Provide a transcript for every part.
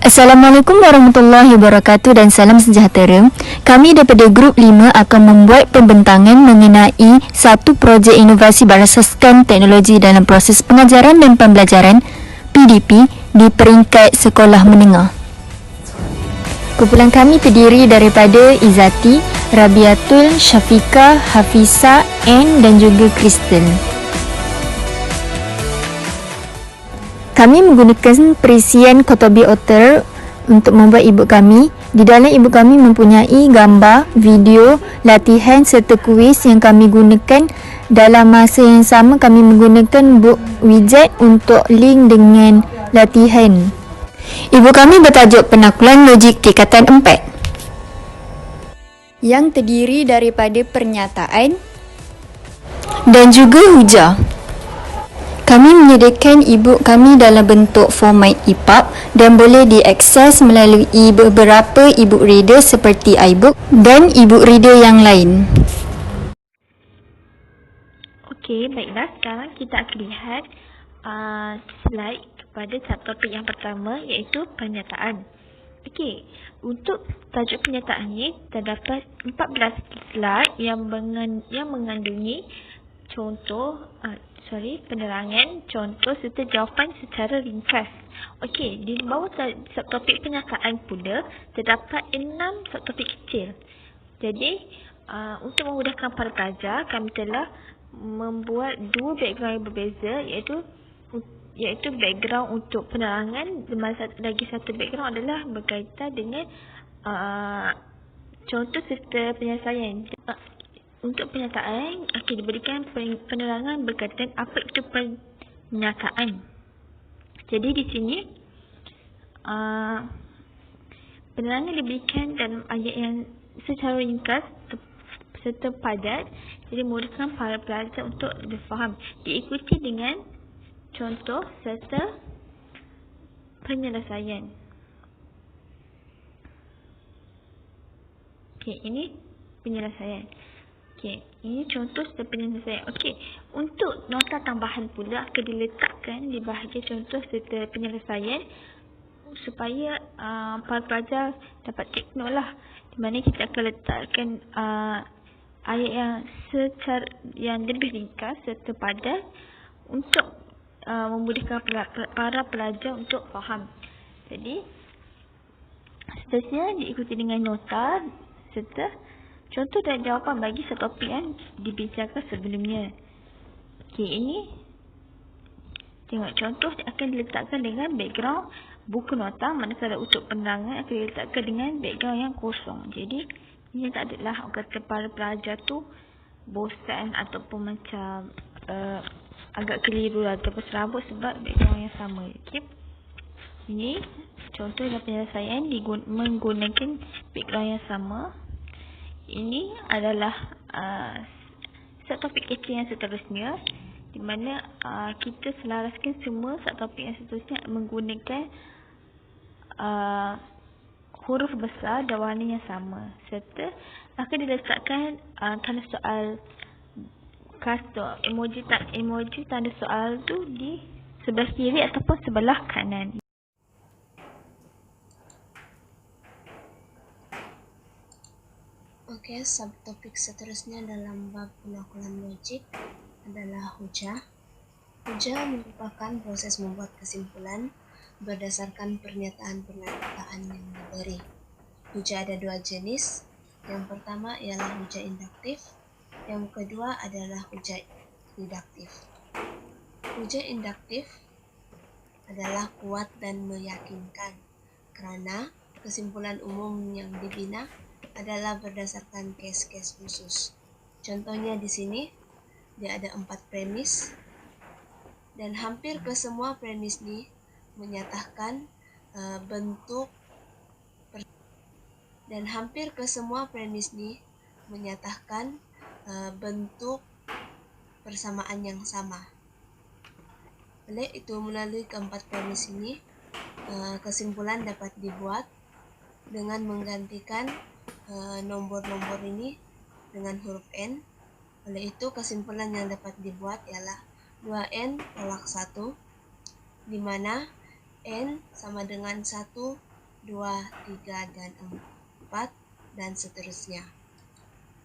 Assalamualaikum warahmatullahi wabarakatuh dan salam sejahtera. Kami daripada Grup 5 akan membuat pembentangan mengenai satu projek inovasi berasaskan teknologi dalam proses pengajaran dan pembelajaran PDP di peringkat sekolah menengah. Kumpulan kami terdiri daripada Izati, Rabiatul, Syafiqah, Hafisa, Ann dan juga Kristen. Kami menggunakan perisian Kotobi Otter untuk membuat e-book kami. Di dalam e-book kami mempunyai gambar, video, latihan serta kuis yang kami gunakan. Dalam masa yang sama kami menggunakan book widget untuk link dengan latihan. E-book kami bertajuk Penakulan Logik Tingkatan 4 yang terdiri daripada pernyataan dan juga hujah. Kami menyediakan e-book kami dalam bentuk format EPUB dan boleh diakses melalui beberapa e-book reader seperti iBook dan e-book reader yang lain. Okey, baiklah. Sekarang kita akan lihat slide kepada subtopik yang pertama iaitu pernyataan. Okey, untuk tajuk pernyataan ini terdapat 14 slide yang mengandungi contoh penerangan, contoh serta jawapan secara ringkas. Okey, di bawah subtopik pernyataan pula terdapat 6 subtopik kecil. Jadi, untuk memudahkan para pelajar, kami telah membuat dua background yang berbeza iaitu background untuk penerangan dan lagi satu background adalah berkaitan dengan contoh serta penyelesaian. Untuk pernyataan, diberikan penerangan berkaitan apa itu pernyataan. Jadi di sini penerangan diberikan dalam ayat yang secara ringkas serta padat, jadi memudahkan para pelajar untuk difaham. Diikuti dengan contoh serta penyelesaian. Okey, ini penyelesaian. Okey, ini contoh serta penyelesaian. Okey, untuk nota tambahan pula akan diletakkan di bahagian contoh serta penyelesaian supaya para pelajar dapat take note lah, di mana kita akan letakkan ayat yang lebih ringkas serta padat untuk memudahkan para pelajar untuk faham. Jadi seterusnya diikuti dengan nota serta contoh dan jawapan bagi subtopik yang dibincangkan sebelumnya. Okey, ini tengok contoh akan diletakkan dengan background buku nota, manakala untuk penerangan akan diletakkan dengan background yang kosong. Jadi ini tak adalah orang kata para pelajar tu bosan ataupun macam agak keliru ataupun serabut sebab background yang sama. Okey, ini contoh dan penyelesaian menggunakan background yang sama. Ini adalah subtopik kecil yang seterusnya, di mana kita selaraskan semua subtopik yang seterusnya menggunakan huruf besar dan warna yang sama, serta akan diletakkan tanda soal kasut emoji tanda soal tu di sebelah kiri ataupun sebelah kanan. Oke, subtopik seterusnya dalam bab penakulan logik adalah hujah. Hujah merupakan proses membuat kesimpulan berdasarkan pernyataan-pernyataan yang diberi. Hujah ada dua jenis. Yang pertama ialah hujah induktif, yang kedua adalah hujah deduktif. Hujah induktif adalah kuat dan meyakinkan kerana kesimpulan umum yang dibina adalah berdasarkan kes-kes khusus. Contohnya di sini dia ada 4 premis dan hampir ke semua premis ini menyatakan bentuk persamaan yang sama. Oleh itu, melalui keempat premis ini kesimpulan dapat dibuat dengan menggantikan nombor-nombor ini dengan huruf N. Oleh itu, kesimpulan yang dapat dibuat ialah 2N tolak 1, di mana N sama dengan 1 2, 3, dan 4, dan seterusnya.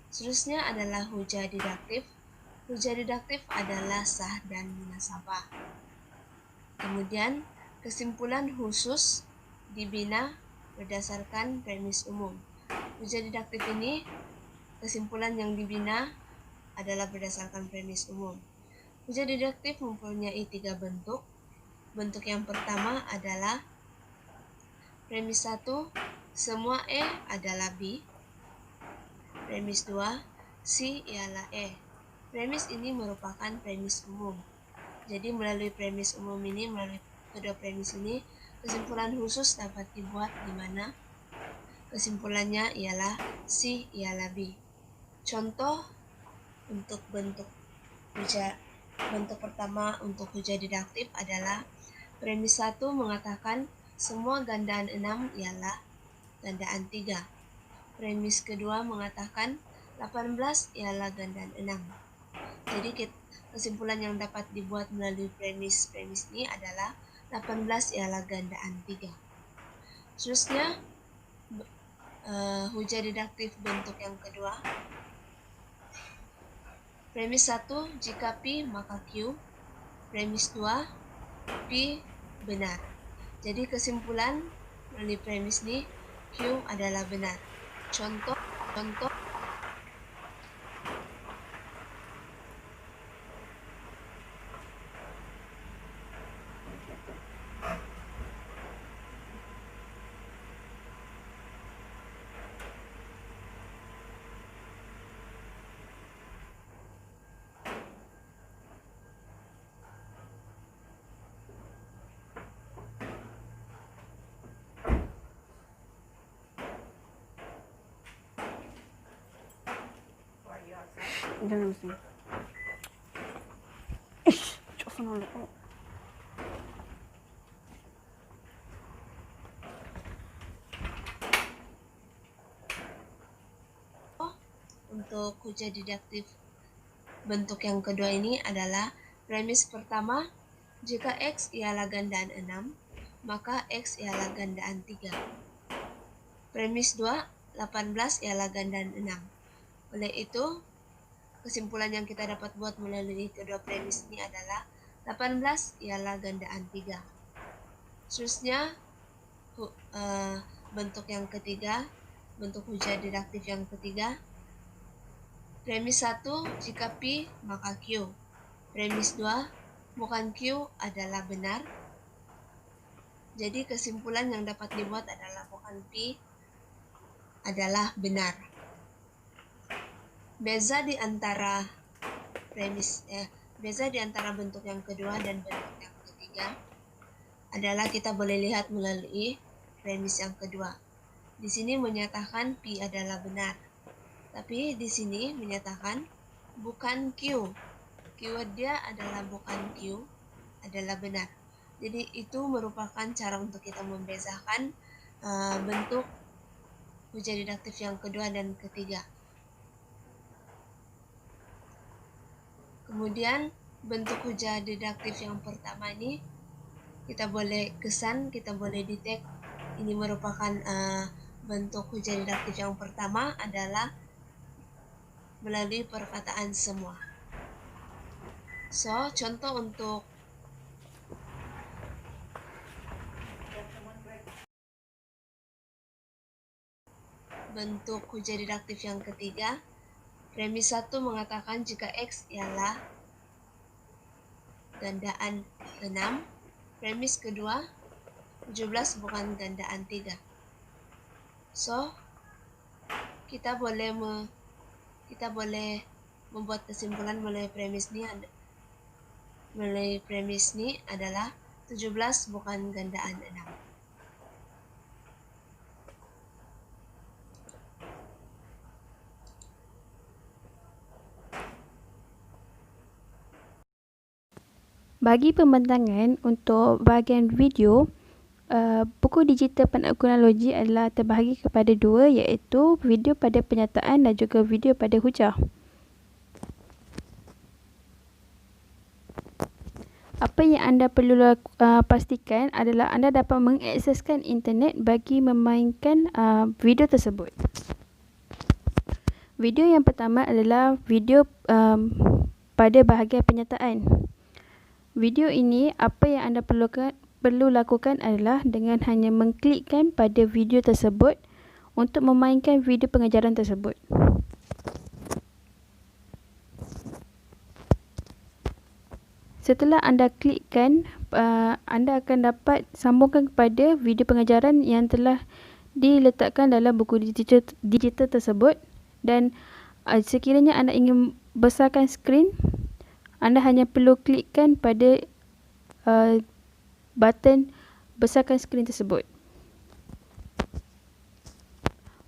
Seterusnya adalah hujah didaktif. Hujah didaktif adalah sah dan munasabah. Kemudian, kesimpulan khusus dibina berdasarkan premis umum. Hujah didaktif ini, kesimpulan yang dibina adalah berdasarkan premis umum. Hujah didaktif mempunyai 3 bentuk. Bentuk yang pertama adalah premis 1, semua E adalah B. Premis 2, C ialah E. Premis ini merupakan premis umum. Jadi melalui premis umum ini, melalui kedua premis ini, kesimpulan khusus dapat dibuat di mana kesimpulannya ialah C ialah B. Contoh untuk bentuk pertama untuk hujah didaktif adalah premis 1 mengatakan semua gandaan 6 ialah gandaan 3. Premis kedua mengatakan 18 ialah gandaan 6. Jadi kesimpulan yang dapat dibuat melalui premis ini adalah 18 ialah gandaan 3. Seterusnya, hujah didaktif bentuk yang kedua. Premis 1, jika P maka Q. Premis 2, P benar. Jadi kesimpulan melalui premis ini, Q adalah benar. Contoh Jangan mesti. Cok senang lo. untuk hujah didaktif bentuk yang kedua ini adalah premis pertama, jika X ialah gandaan 6, maka X ialah gandaan 3. Premis 2, 18 ialah gandaan 6. Oleh itu, kesimpulan yang kita dapat buat melalui kedua premis ini adalah 18 ialah gandaan 3. Seterusnya, bentuk yang ketiga, bentuk hujah didaktif yang ketiga. Premis 1, jika P maka Q. Premis 2, bukan Q adalah benar. Jadi kesimpulan yang dapat dibuat adalah bukan P adalah benar. Beza di antara bentuk yang kedua dan bentuk yang ketiga adalah kita boleh lihat melalui premis yang kedua. Di sini menyatakan P adalah benar. Tapi di sini menyatakan bukan Q. Keyword dia adalah bukan Q, adalah benar. Jadi itu merupakan cara untuk kita membezakan bentuk hujah didaktif yang kedua dan ketiga. Kemudian bentuk hujah didaktif yang pertama ini kita boleh kesan, kita boleh detect. Ini merupakan bentuk hujah didaktif yang pertama adalah melalui perkataan semua. So, contoh untuk bentuk hujah didaktif yang ketiga, premis 1 mengatakan jika X ialah gandaan 6. Premis kedua, 17 bukan gandaan 3. So, kita boleh membuat kesimpulan melalui premis ini adalah 17 bukan gandaan 6. Bagi pembentangan untuk bahagian video, buku digital peneknologi adalah terbahagi kepada dua, iaitu video pada penyataan dan juga video pada hujah. Apa yang anda perlu pastikan adalah anda dapat mengakseskan internet bagi memainkan video tersebut. Video yang pertama adalah video pada bahagian penyataan. Video ini, apa yang anda perlu lakukan adalah dengan hanya mengklikkan pada video tersebut untuk memainkan video pengajaran tersebut. Setelah anda klikkan, anda akan dapat sambungkan kepada video pengajaran yang telah diletakkan dalam buku digital tersebut, dan sekiranya anda ingin besarkan skrin, anda hanya perlu klikkan pada button besarkan skrin tersebut.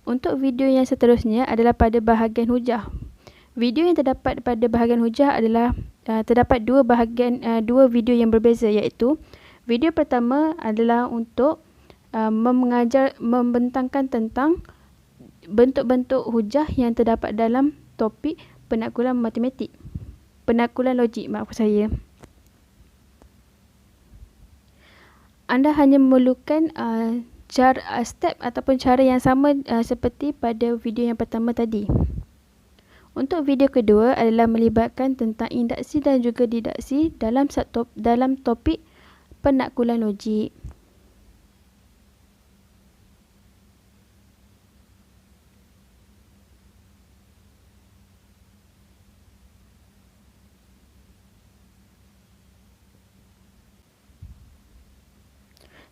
Untuk video yang seterusnya adalah pada bahagian hujah. Video yang terdapat pada bahagian hujah adalah terdapat dua video yang berbeza, iaitu video pertama adalah untuk membentangkan tentang bentuk-bentuk hujah yang terdapat dalam topik penaklukan logik. Anda hanya memerlukan step ataupun cara yang sama seperti pada video yang pertama tadi. Untuk video kedua adalah melibatkan tentang induksi dan juga didaksi dalam topik penaklukan logik.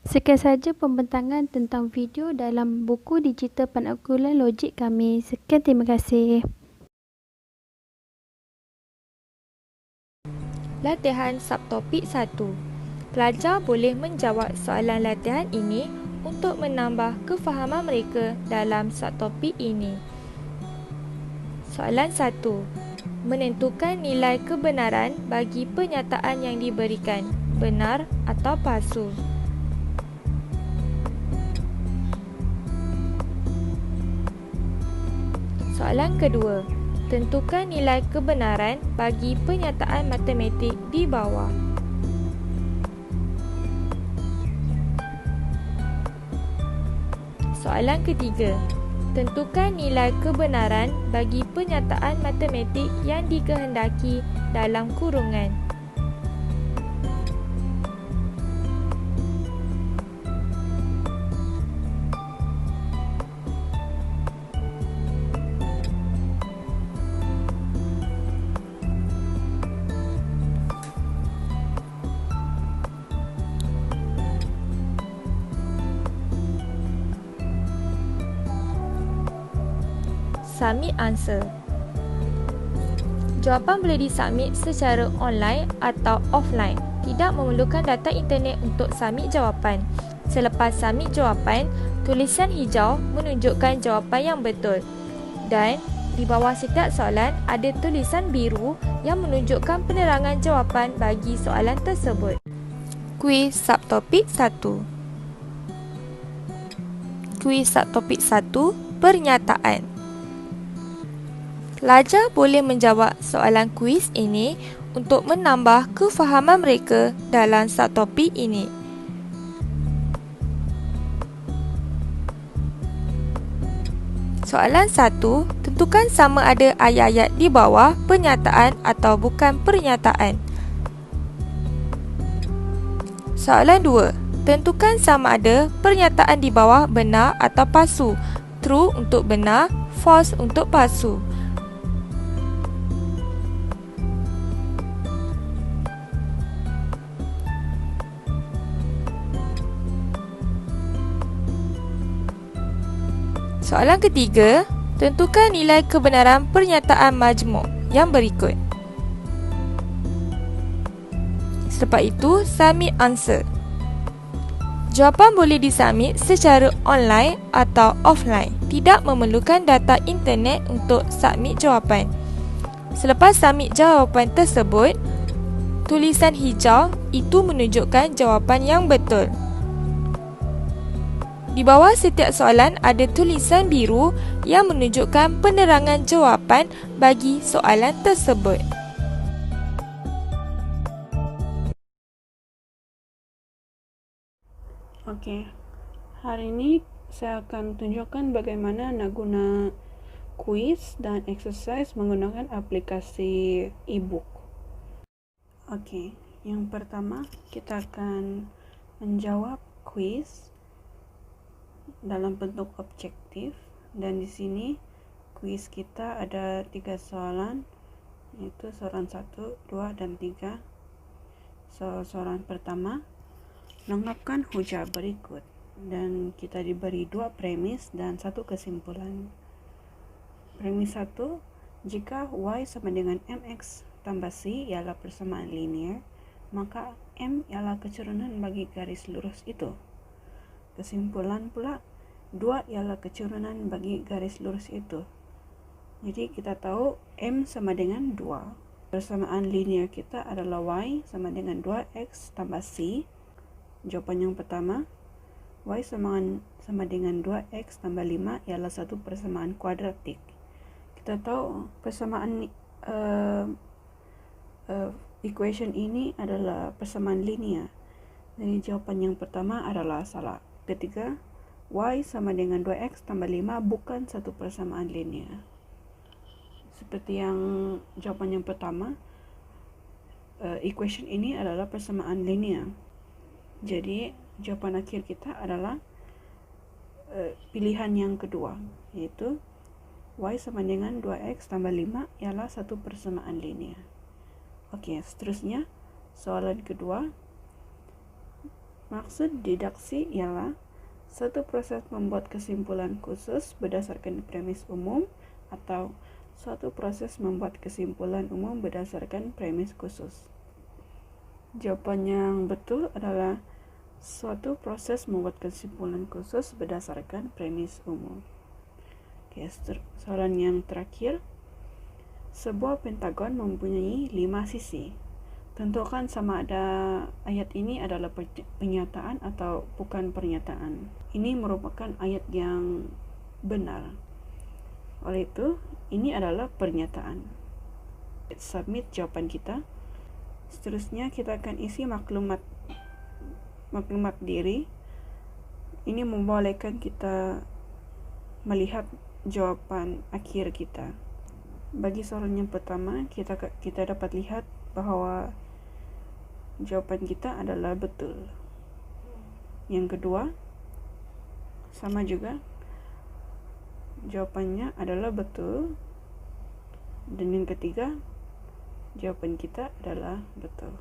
Sekian sahaja pembentangan tentang video dalam buku digital penaklukan logik kami. Sekian, terima kasih. Latihan subtopik 1. Pelajar boleh menjawab soalan latihan ini untuk menambah kefahaman mereka dalam subtopik ini. Soalan 1. Menentukan nilai kebenaran bagi pernyataan yang diberikan, benar atau palsu. Soalan kedua. Tentukan nilai kebenaran bagi pernyataan matematik di bawah. Soalan ketiga. Tentukan nilai kebenaran bagi pernyataan matematik yang dikehendaki dalam kurungan. Submit answer. Jawapan boleh disubmit secara online atau offline. Tidak memerlukan data internet untuk submit jawapan. Selepas submit jawapan, tulisan hijau menunjukkan jawapan yang betul. Dan di bawah setiap soalan ada tulisan biru yang menunjukkan penerangan jawapan bagi soalan tersebut. Kuis subtopik 1. Kuis subtopik 1, pernyataan. Pelajar boleh menjawab soalan kuis ini untuk menambah kefahaman mereka dalam subtopik ini. Soalan 1, tentukan sama ada ayat-ayat di bawah pernyataan atau bukan pernyataan. Soalan 2, tentukan sama ada pernyataan di bawah benar atau palsu. True untuk benar, false untuk palsu. Soalan ketiga, tentukan nilai kebenaran pernyataan majmuk yang berikut. Selepas itu, submit answer. Jawapan boleh disubmit secara online atau offline. Tidak memerlukan data internet untuk submit jawapan. Selepas submit jawapan tersebut, tulisan hijau itu menunjukkan jawapan yang betul. Di bawah setiap soalan ada tulisan biru yang menunjukkan penerangan jawapan bagi soalan tersebut. Oke, hari ini saya akan tunjukkan bagaimana nak guna kuis dan exercise menggunakan aplikasi e-book. Oke, yang pertama kita akan menjawab kuis dalam bentuk objektif, dan di sini kuis kita ada 3 soalan, yaitu soalan 1, 2, dan 3. Soalan pertama, lengkapkan hujah berikut, dan kita diberi 2 premis dan 1 kesimpulan. Premis 1, jika y sama dengan mx tambah c ialah persamaan linear, maka m ialah keturunan bagi garis lurus itu. Kesimpulan pula, 2 ialah keturunan bagi garis lurus itu. Jadi kita tahu m sama dengan 2. Persamaan linear kita adalah y sama dengan 2x tambah c. Jawapan yang pertama, y sama dengan 2x tambah 5 ialah satu persamaan kuadratik. Kita tahu persamaan equation ini adalah persamaan linear. Jadi jawapan yang pertama adalah salah. Ketiga, y sama dengan 2x tambah 5 bukan satu persamaan linear. Seperti yang jawapan yang pertama, equation ini adalah persamaan linear. Jadi jawapan akhir kita adalah pilihan yang kedua, yaitu y sama dengan 2x tambah 5 ialah satu persamaan linear. Oke, seterusnya soalan kedua. Maksud didaksi ialah satu proses membuat kesimpulan khusus berdasarkan premis umum, atau suatu proses membuat kesimpulan umum berdasarkan premis khusus. Jawapan yang betul adalah suatu proses membuat kesimpulan khusus berdasarkan premis umum. Oke, soalan yang terakhir. Sebuah pentagon mempunyai 5 sisi. Tentukan sama ada ayat ini adalah pernyataan atau bukan pernyataan. Ini merupakan ayat yang benar. Oleh itu, ini adalah pernyataan. Submit jawapan kita. Seterusnya kita akan isi maklumat diri. Ini membolehkan kita melihat jawapan akhir kita. Bagi soalan yang pertama, kita dapat lihat bahawa jawapan kita adalah betul. Yang kedua, sama juga, jawapannya adalah betul. Dan yang ketiga, jawapan kita adalah betul.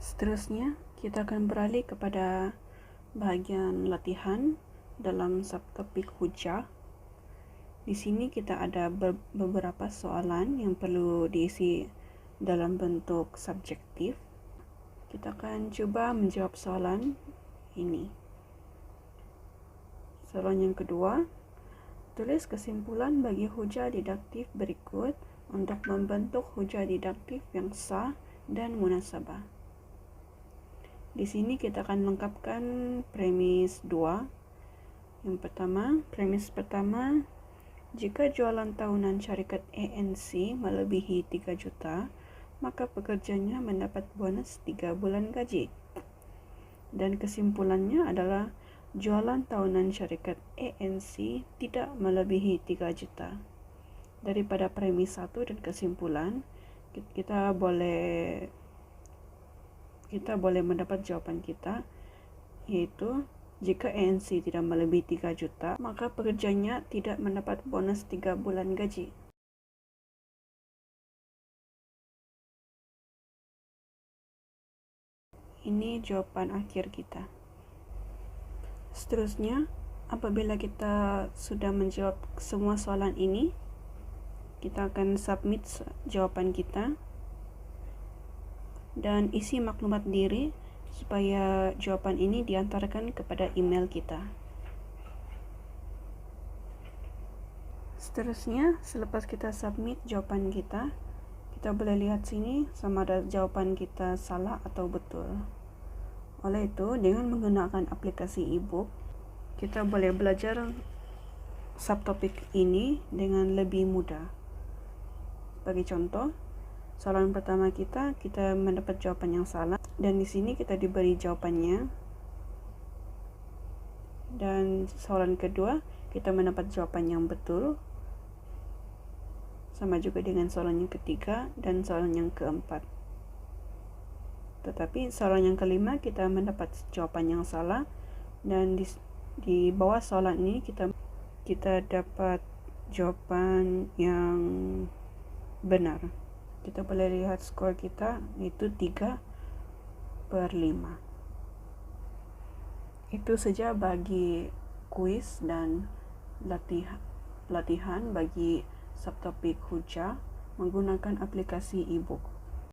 Seterusnya, kita akan beralih kepada bahagian latihan dalam subtopik hujah. Di sini kita ada beberapa soalan yang perlu diisi dalam bentuk subjektif. Kita akan coba menjawab soalan ini. Soalan yang kedua, tulis kesimpulan bagi hujah didaktif berikut untuk membentuk hujah didaktif yang sah dan munasabah. Di sini kita akan lengkapkan premis 2. Yang pertama, premis pertama, jika jualan tahunan syarikat ANC melebihi 3 juta, maka pekerjanya mendapat bonus 3 bulan gaji. Dan kesimpulannya adalah jualan tahunan syarikat ANC tidak melebihi 3 juta. Daripada premis 1 dan kesimpulan, kita boleh mendapat jawapan kita, yaitu jika ANC tidak melebihi 3 juta, maka pekerjanya tidak mendapat bonus 3 bulan gaji. Ini jawapan akhir kita. Seterusnya, apabila kita sudah menjawab semua soalan ini, kita akan submit jawapan kita dan isi maklumat diri supaya jawapan ini diantarkan kepada email kita. Seterusnya, selepas kita submit jawapan kita boleh lihat sini sama ada jawapan kita salah atau betul. Oleh itu, dengan menggunakan aplikasi e-book, kita boleh belajar subtopik ini dengan lebih mudah. Bagi contoh, soalan pertama kita mendapat jawapan yang salah. Dan di sini kita diberi jawabannya. Dan soalan kedua, kita mendapat jawaban yang betul. Sama juga dengan soalan yang ketiga dan soalan yang keempat. Tetapi soalan yang kelima kita mendapat jawaban yang salah, dan di bawah soalan ini kita dapat jawaban yang benar. Kita boleh lihat skor kita, itu 3/5. Itu saja bagi kuis dan latihan bagi subtopik hujah menggunakan aplikasi e-book.